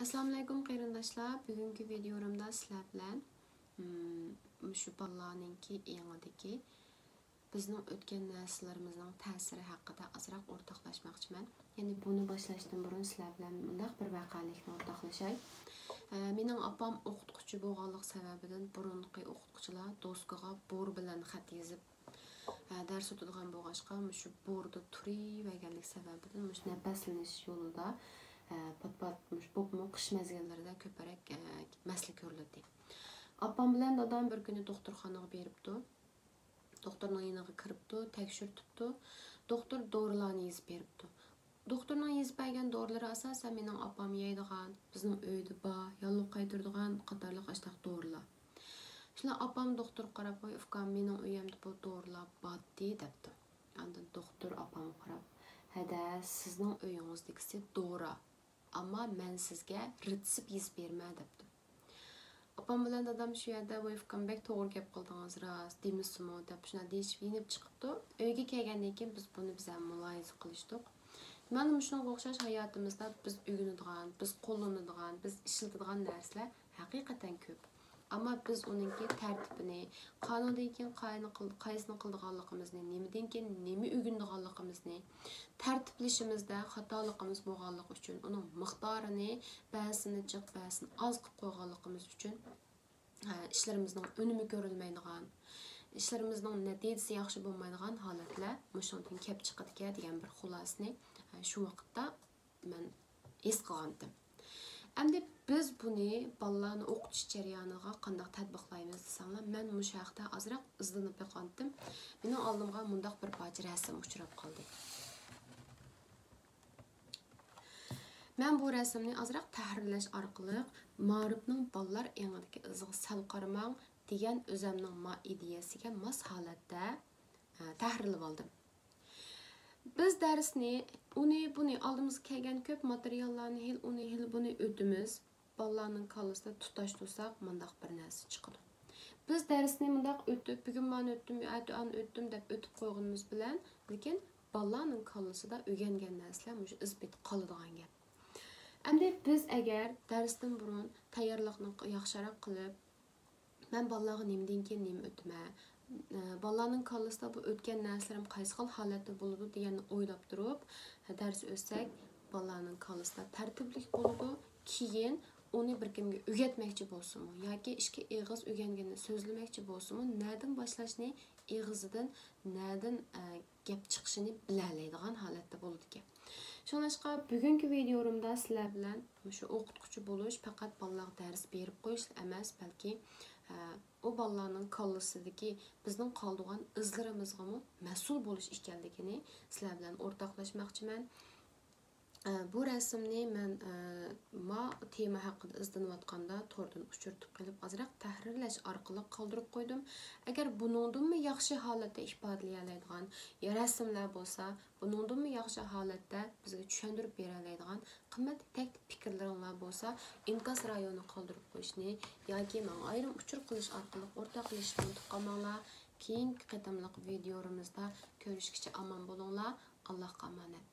Assalomu alaykum qarindoshlar. Bugungi videomda sizlar bilan shu bolalarninki yangadagi bizning o'tgan narslarimizning ta'siri haqida azroq o'rtoqlashmoqchiman. Ya'ni buni boshlashdan burun sizlar bilan bunday bir voqelikni o'rtoqlashay. Mening opam o'qituvchi bo'lganlik sababidan burunqi o'qituvchilar doskaga bor bilan xat yozib dars o'tadigan bo'lg'achqa shu borda turaverganlik sababidan nafaslanish yo'lida patmuş bopmu qish mezgillarida ko'parak masla ko'riladi. Opam bilan dadam bir kuni doktorxonaga beribdi. Doktorning yoniga kiribdi, tekshirtibdi. Doktor dorilarni yozib beribdi. Doktorning yozib bergan dorilar asosan mening opam yeydigan, bizning uyda bor, yolib qaytiradigan qatorliq ashtaq dorilar. Shuna opam doktor qarab qo'y, "Ukam, mening uyimda bu dorilar botdi" debdi. Ondan doktor opam qarab, "Hada, sizning uyingizdagisi dori. Ama men sizga retsep yozib berma" debdi. Opam bilan dadam shu yerda "Ukam, bek to'g'ri gap qildingiz, rost demisizmi" deb shuna deyishib yinib chiqibdi. Uyga kelgandan keyin biz buni bizam muloyiza qilishdik. Mana shunga o'xshash hayotimizda biz o'rganadigan, biz qo'llanadigan, biz ishlatadigan narsalar haqiqatan ko'p. Ama biz uninki tartibini, qonundan keyin qaysini qildiganligimizni, nimadan keyin nima o'rganadiganligimizni, tartiblashimizda xatoligimiz bo'lganligi uchun uning miqdorini ba'zini jiq, ba'zini oz qilib qo'yganligimiz uchun ishlarimizning unumi ko'rilmaydigan, ishlarimizning natijasi yaxshi bo'lmaydigan holatlar mushundan kelib chiqadigan degan bir xulosani shu vaqtda men his qilgandim. Endi biz buni bolalarni o'qitish jarayoniga qanday tatbiqlaymiz desanglar, men bu haqda azroq izlanib qoldim. Mening oldimga mundaq bir rasm uchrab qoldi. Men bu rasmni azroq tahrirlash orqali ma'rifning bolalar engidagi iziga sal qaramang degan o'zimning ideyasiga mos holatda tahrirlab oldim. Biz darsni buni oldimizga kelgan ko'p materiallarni hil buni o'timiz. Bolalarning kallasida tutashtirsak, mundaq bir narsa chiqadi. Biz darsni mundaq o'tib, bugun men o'tdim, ertaga o'tdim deb o'tib qo'yganimiz bilan, lekin bolalarning kallasida o'rgangan narsalar mush izbit qoladigan gap. Endi biz agar darsdan burun tayyorlikni yaxshiroq qilib, men bolalarga nimadan keyin nima o'tma, bolalarning kallasida bu o'tgan narsalarim qaysi xil holatda bo'ladi deganni o'ylab turib, dars o'tsak, bolalarning kallasida tartiblik bo'ladi. Keyin uni bir kimga o'rgatmoqchi bo'lsinmi yoki ishga eg'iz o'rganganini so'zlamoqchi bo'lsinmi, nerdan boshlashni, eg'izidan nerdan gap chiqishini bilalaydigan holatda bo'ladi ekan. Shuningdek, bugungi videomda sizlar bilan shu o'qituvchi bo'lish faqat bolalarga dars berib qo'yish emas, balki o bolalarning kallasidagi bizning qoldigan izlarimizga mas'ul bo'lish ekanligini sizlar bilan o'rtoqlashmoqchiman. Bu rasmni men tema haqida izlanayotganda to'rdan uchirtib qilib azroq tahrirlash orqali qoldirib qo'ydim. Agar buningdanmi yaxshi holatda ifodalay oladigan rasmlar bo'lsa, buningdanmi yaxshi holatda bizga tushuntirib bera oladigan qimmatli taklif fikrlaringlar bo'lsa, inkas rayoni qoldirib qo'yishni yoki men ayrim uchur qilish orqali o'rtoqlashishni unutib qolmanglar. Keyingi qatamliq videomizda ko'rishguncha omon bo'linglar. Allohga omonat.